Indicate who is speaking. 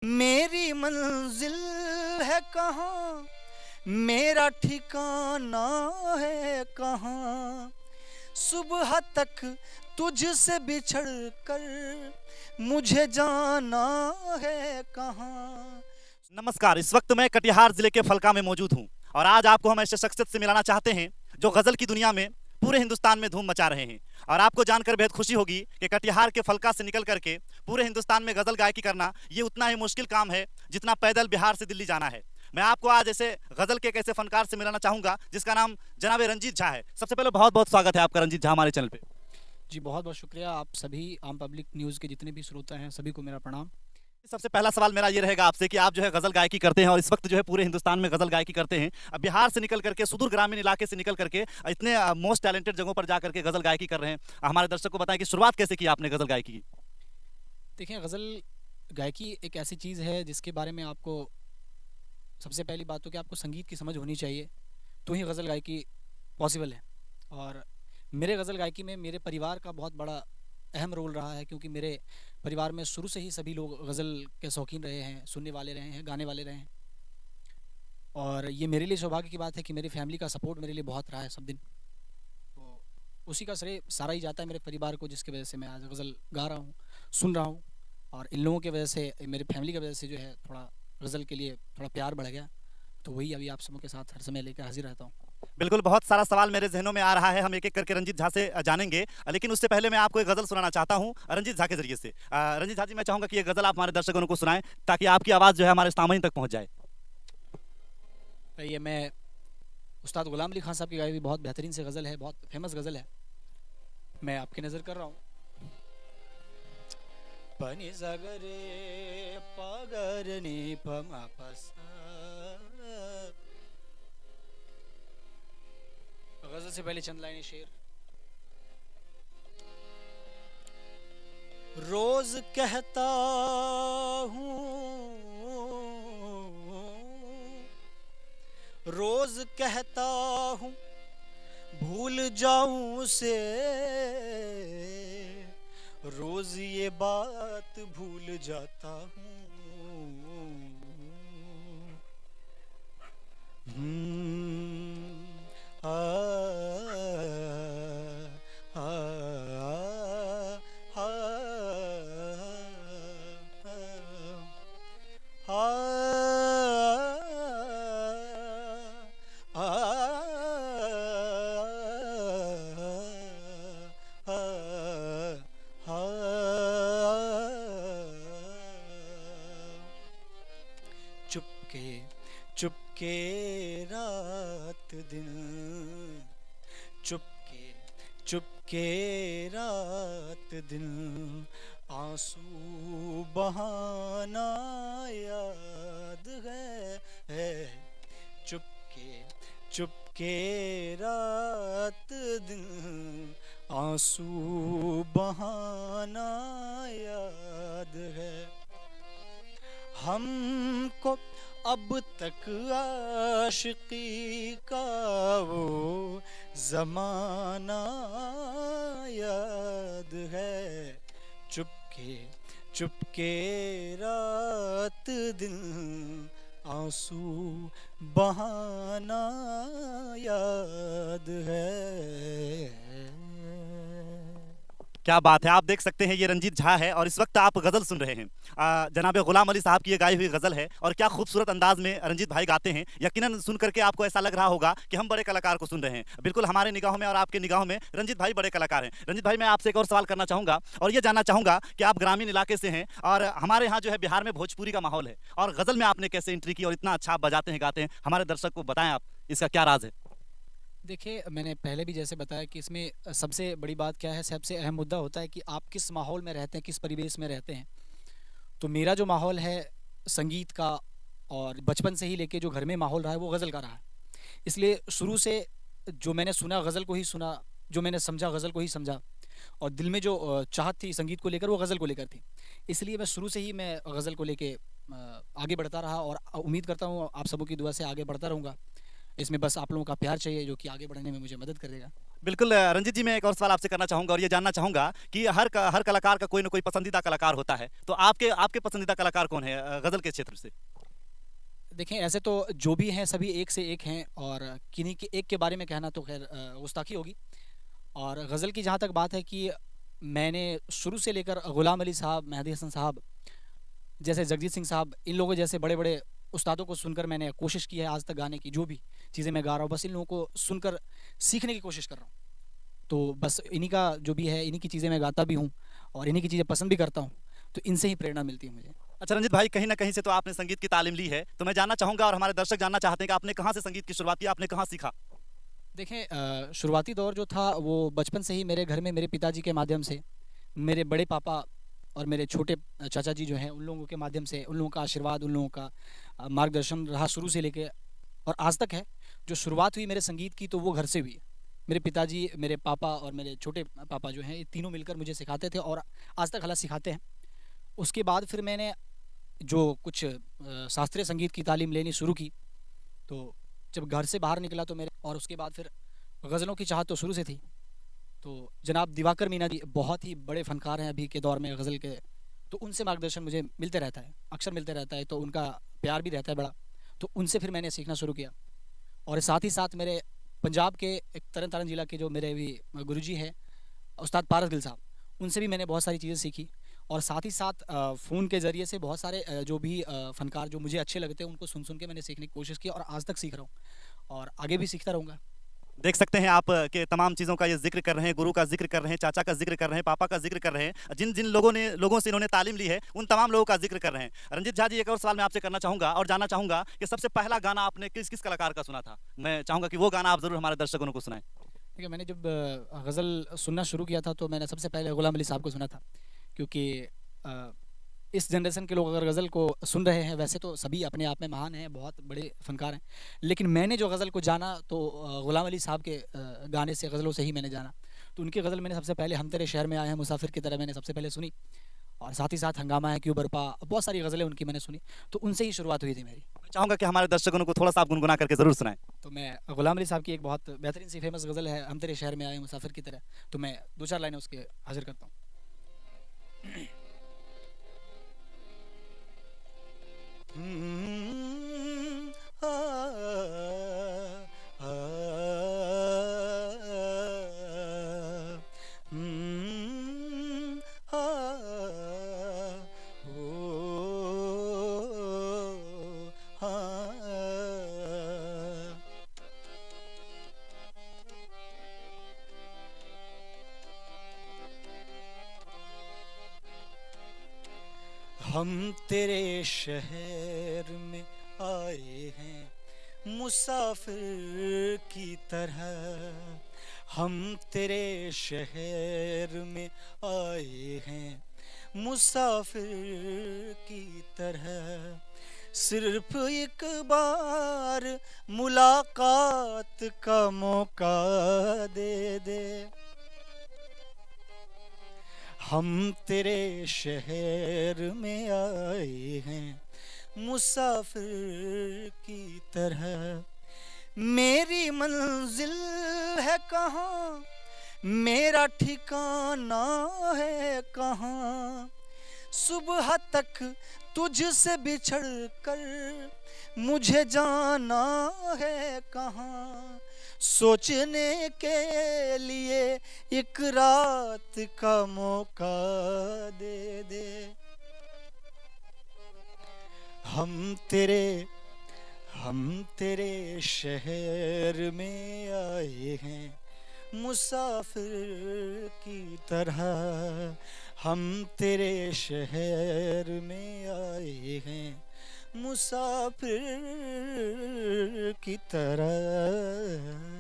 Speaker 1: मेरी मंजिल है कहाँ, मेरा ठिकाना है कहाँ, सुबह तक तुझसे बिछड़ कर मुझे जाना है कहाँ।
Speaker 2: नमस्कार। इस वक्त मैं कटिहार जिले के फलका में मौजूद हूं और आज आपको हम ऐसे शख्सियत से मिलाना चाहते हैं जो गजल की दुनिया में पूरे हिंदुस्तान में धूम मचा रहे हैं। और आपको जानकर बेहद खुशी होगी कि कटिहार के फलका से निकल करके पूरे हिंदुस्तान में गजल गायकी करना ये उतना ही मुश्किल काम है जितना पैदल बिहार से दिल्ली जाना है। मैं आपको आज ऐसे गजल के एक ऐसे फनकार से मिलाना चाहूंगा जिसका नाम जनाब रंजीत झा है। सबसे पहले बहुत बहुत स्वागत है आपका रंजीत झा हमारे चैनल पे।
Speaker 3: जी बहुत बहुत शुक्रिया। आप सभी आम पब्लिक न्यूज़ के जितने भी श्रोता हैं सभी को मेरा प्रणाम।
Speaker 2: सबसे पहला सवाल मेरा ये रहेगा आपसे कि आप जो है गजल गायकी करते हैं और इस वक्त जो है पूरे हिंदुस्तान में गजल गायकी करते हैं। अब बिहार से निकल करके सुदूर ग्रामीण इलाके से निकल करके इतने मोस्ट टैलेंटेड जगहों पर जा करके गजल गायकी कर रहे हैं। हमारे दर्शक को बताएं कि शुरुआत कैसे की आपने गजल गायकी की।
Speaker 3: देखिए, गज़ल गायकी एक ऐसी चीज़ है जिसके बारे में आपको सबसे पहली बात तो कि आपको संगीत की समझ होनी चाहिए, तो ही गज़ल गायकी पॉसिबल है। और मेरे गज़ल गायकी में मेरे परिवार का बहुत बड़ा अहम रोल रहा है, क्योंकि मेरे परिवार में शुरू से ही सभी लोग गज़ल के शौकीन रहे हैं, सुनने वाले रहे हैं, गाने वाले रहे हैं। और ये मेरे लिए सौभाग्य की बात है कि मेरी फैमिली का सपोर्ट मेरे लिए बहुत रहा है सब दिन। तो उसी का श्रेय सारा ही जाता है मेरे परिवार को, जिसकी वजह से मैं आज गज़ल गा रहा हूँ, सुन रहा हूँ। और इन लोगों की वजह से, मेरी फैमिली की वजह से जो है थोड़ा गज़ल के लिए थोड़ा प्यार बढ़ गया। तो वही अभी आप सबों के साथ हर समय लेकर हाजिर रहता हूँ।
Speaker 2: बिल्कुल, बहुत सारा सवाल मेरे जहनों में आ रहा है, हम एक एक करके रंजीत झा से जानेंगे। लेकिन उससे पहले मैं आपको एक गजल सुनाना चाहता हूँ रंजीत झा के जरिए से। रंजीत झा जी, मैं चाहूंगा कि ये गजल आप हमारे दर्शकों को सुनाएं ताकि आपकी आवाज़ जो है हमारे सामईन तक पहुंच जाए।
Speaker 3: ये मैं उस्ताद गुलाम अली खान साहब की गाई हुई बहुत बेहतरीन से गज़ल है, बहुत फेमस गज़ल है, मैं आपकी नज़र कर रहा हूँ। पनि सगरे पगरनी पमा पसा। गज़ल से पहले चंद लाइनें शेर। रोज कहता हूँ, रोज कहता हूँ भूल जाऊं से, रोज ये बात भूल जाता हूँ। आ, आ, आ, चुपके चुपके रात दिन, चुपके चुपके रात दिन, आंसू बहाना याद है। चुपके चुपके रात दिन, आंसू बहाना याद है। हमको अब तक आशिकी का वो ज़माना याद है। चुपके चुपके रात दिन, आंसू बहाना याद है।
Speaker 2: क्या बात है, आप देख सकते हैं ये रंजीत झा है और इस वक्त आप गजल सुन रहे हैं। जनाब गुलाम अली साहब की ये गाई हुई गजल है और क्या खूबसूरत अंदाज में रंजीत भाई गाते हैं। यकीनन सुन करके आपको ऐसा लग रहा होगा कि हम बड़े कलाकार को सुन रहे हैं। बिल्कुल, हमारे निगाहों में और आपके निगाहों में रंजीत भाई बड़े कलाकार हैं। रंजीत भाई, मैं आपसे एक और सवाल करना चाहूंगा और ये जानना चाहूंगा कि आप ग्रामीण इलाके से हैं और हमारे यहाँ जो है बिहार में भोजपुरी का माहौल है, और गजल में आपने कैसे एंट्री की और इतना अच्छा आप बजाते हैं, गाते हैं। हमारे दर्शक को बताएं आप, इसका क्या राज है।
Speaker 3: देखिए, मैंने पहले भी जैसे बताया कि इसमें सबसे बड़ी बात क्या है, सबसे अहम मुद्दा होता है कि आप किस माहौल में रहते हैं, किस परिवेश में रहते हैं। तो मेरा जो माहौल है संगीत का, और बचपन से ही लेके जो घर में माहौल रहा है वो गज़ल का रहा है। इसलिए शुरू से जो मैंने सुना गज़ल को ही सुना, जो मैंने समझा गज़ल को ही समझा, और दिल में जो चाहत थी संगीत को लेकर वो गज़ल को लेकर थी। इसलिए मैं शुरू से ही मैं गज़ल को लेके आगे बढ़ता रहा और उम्मीद करता हूँ आप सबों की दुआ से आगे बढ़ता रहूँगा। इसमें बस आप लोगों का प्यार चाहिए जो कि आगे बढ़ने में मुझे मदद करेगा।
Speaker 2: बिल्कुल रंजीत जी, मैं एक और सवाल आपसे करना चाहूंगा और ये जानना चाहूंगा कि हर कलाकार का कोई ना कोई पसंदीदा कलाकार होता है, तो आपके आपके पसंदीदा कलाकार कौन है गजल के क्षेत्र से?
Speaker 3: देखें, ऐसे तो जो भी हैं सभी एक से एक हैं, और किन्हीं के एक के बारे में कहना तो खैर गुस्ताखी होगी। और गज़ल की जहाँ तक बात है कि मैंने शुरू से लेकर ग़ुलाम अली साहब, मेहदी हसन साहब, जैसे जगजीत सिंह साहब, इन लोगों जैसे बड़े बड़े उस्तादों को सुनकर मैंने कोशिश की है आज तक गाने की। जो भी चीज़ें मैं गा रहा हूँ बस इन लोगों को सुनकर सीखने की कोशिश कर रहा हूँ। तो बस इन्हीं का जो भी है, इन्हीं की चीज़ें मैं गाता भी हूँ और इन्हीं की चीज़ें पसंद भी करता हूँ। तो इनसे ही प्रेरणा मिलती है मुझे।
Speaker 2: अच्छा रंजीत भाई, कहीं ना कहीं से तो आपने संगीत की तालीम ली है, तो मैं जानना चाहूंगा और हमारे दर्शक जानना चाहते हैं कि आपने कहाँ से संगीत की शुरुआत की, आपने कहाँ सीखा?
Speaker 3: देखें, शुरुआती दौर जो था वो बचपन से ही मेरे घर में मेरे पिताजी के माध्यम से, मेरे बड़े पापा और मेरे छोटे चाचा जी जो हैं उन लोगों के माध्यम से, उन लोगों का आशीर्वाद, उन लोगों का मार्गदर्शन रहा शुरू से लेके और आज तक है। जो शुरुआत हुई मेरे संगीत की तो वो घर से हुई है। मेरे पिताजी, मेरे पापा और मेरे छोटे पापा जो हैं ये तीनों मिलकर मुझे सिखाते थे और आज तक हालांकि सिखाते हैं। उसके बाद फिर मैंने जो कुछ शास्त्रीय संगीत की तालीम लेनी शुरू की, तो जब घर से बाहर निकला तो मेरे, और उसके बाद फिर गज़लों की चाहत तो शुरू से थी। तो जनाब दिवाकर मीना जी बहुत ही बड़े फ़नकार हैं अभी के दौर में गज़ल के, तो उनसे मार्गदर्शन मुझे मिलते रहता है, अक्सर मिलते रहता है, तो उनका प्यार भी रहता है बड़ा। तो उनसे फिर मैंने सीखना शुरू किया। और साथ ही साथ मेरे पंजाब के एक तरन तारण ज़िला के जो मेरे भी गुरुजी हैं उस्ताद पारस गिल साहब, उनसे भी मैंने बहुत सारी चीज़ें सीखी। और साथ ही साथ फ़ोन के ज़रिए से बहुत सारे जो भी फ़नकार जो मुझे अच्छे लगते हैं उनको सुन सुन के मैंने सीखने की कोशिश की और आज तक सीख रहा हूँ और आगे भी सीखता रहूँगा।
Speaker 2: देख सकते हैं आप के तमाम चीज़ों का ये जिक्र कर रहे हैं, गुरु का जिक्र कर रहे हैं, चाचा का जिक्र कर रहे हैं, पापा का जिक्र कर रहे हैं, जिन जिन लोगों से इन्होंने तालीम ली है उन तमाम लोगों का जिक्र कर रहे हैं। रंजीत झा जी, एक और सवाल मैं आपसे करना चाहूंगा और जानना चाहूंगा कि सबसे पहला गाना आपने किस किस कलाकार का सुना था? मैं चाहूंगा कि वो गाना आप जरूर हमारे दर्शकों को सुनाएं।
Speaker 3: ठीक है, मैंने जब गज़ल सुनना शुरू किया था तो मैंने सबसे पहले ग़ुलाम अली साहब को सुना था, क्योंकि अ, इस जनरेशन के लोग अगर गज़ल को सुन रहे हैं, वैसे तो सभी अपने आप में महान हैं, बहुत बड़े फ़नकार हैं, लेकिन मैंने जो गज़ल को जाना तो ग़ुलाम अली साहब के गाने से, गज़लों से ही मैंने जाना। तो उनकी गज़ल मैंने सबसे पहले हम तेरे शहर में आए हैं मुसाफिर की तरह मैंने सबसे पहले सुनी, और साथ ही साथ हंगामा है क्यों बरपा, बहुत सारी गज़लें उनकी मैंने सुनी। तो उनसे ही शुरुआत हुई थी मेरी।
Speaker 2: मैं चाहूंगा कि हमारे दर्शकों को थोड़ा सा आप गुनगुना करके जरूर सुनाएं।
Speaker 3: तो मैं ग़ुलाम अली साहब की एक बहुत बेहतरीन सी फेमस गज़ल है हम तेरे शहर में आए हैं मुसाफिर की तरह, तो मैं दो चार लाइनें उसके हाजिर करता हूँ।
Speaker 1: हम तेरे शहर में आए हैं मुसाफिर की तरह, हम तेरे शहर में आए हैं मुसाफिर की तरह, सिर्फ एक बार मुलाकात का मौका दे दे। हम तेरे शहर में आए हैं मुसाफिर की तरह, मेरी मंजिल है कहाँ, मेरा ठिकाना है कहाँ, सुबह तक तुझसे बिछड़ कर मुझे जाना है कहाँ, सोचने के लिए एक रात का मौका दे दे। हम तेरे शहर में आए हैं मुसाफिर की तरह, हम तेरे शहर में आए हैं मुसाफिर की तरह।